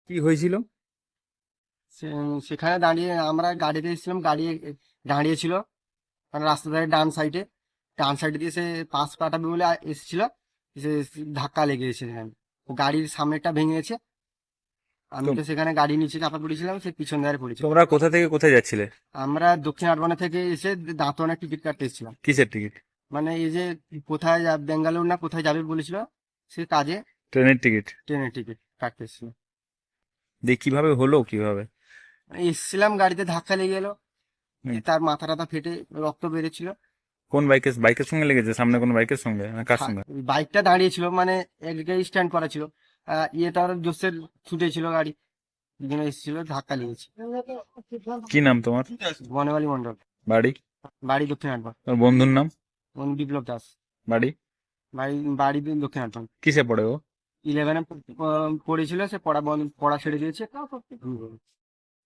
কি হয়েছিল? সেখানে দাঁড়িয়ে আমরা গাড়িতে এসেছিলাম, গাড়ি দাঁড়িয়েছিল মানে রাস্তার ধারে ডান সাইডে দিয়ে সে পাশ কাটাবে বলে এসেছিল, সে ধাক্কা লেগে গেছে সেখানে। গাড়ির সামনেরটা ভেঙে গেছে। আমি তোম- তো সেখানে গাড়ি নিচে চাপা পড়েছিলাম, সে পিছন ধারে পড়েছিল। তোমরা কোথা থেকে কোথায় যাচ্ছিলে? আমরা দক্ষিণ আটবানা থেকে এসে দাঁতনে টিকিট কাটতে এসেছিলাম। কিসের টিকিট? মানে এই যে বেঙ্গালোর না কোথায় যাবে বলেছিল, সে কাজে ট্রেনের টিকিট? ট্রেনের টিকিট কাটতে এসেছিলাম। দিয়ে কিভাবে হলো কিভাবে? এসেছিলাম, গাড়িতে ধাক্কা লেগে গেলো, হুম। তার মাথা টাথা ফেটে রক্ত বেরোচ্ছিল। কোন বাইকের বাইকের সঙ্গে লেগেছে? সামনে কোন বাইকের সঙ্গে না কার সঙ্গে? বাইকটা দাঁড়িয়ে ছিল, মানে এক জায়গায় স্ট্যান্ড করা ছিল। ইয়েটার জোসের ছুটেছিল গাড়ি, দুজনে এসেছিল, ধাক্কা লেগেছে। কি নাম তোমার? বনমালী মন্ডল। বাড়ি? বাড়ি দক্ষিণ আটবান। তোর বন্ধুর নাম? বিপ্লব দাস। বাড়ি? বাড়ি বাড়ি দক্ষিণ আটবান। কিসে পড়ে ও? 11-এ পড়েছিল, সে পড়া ছেড়ে দিয়েছে।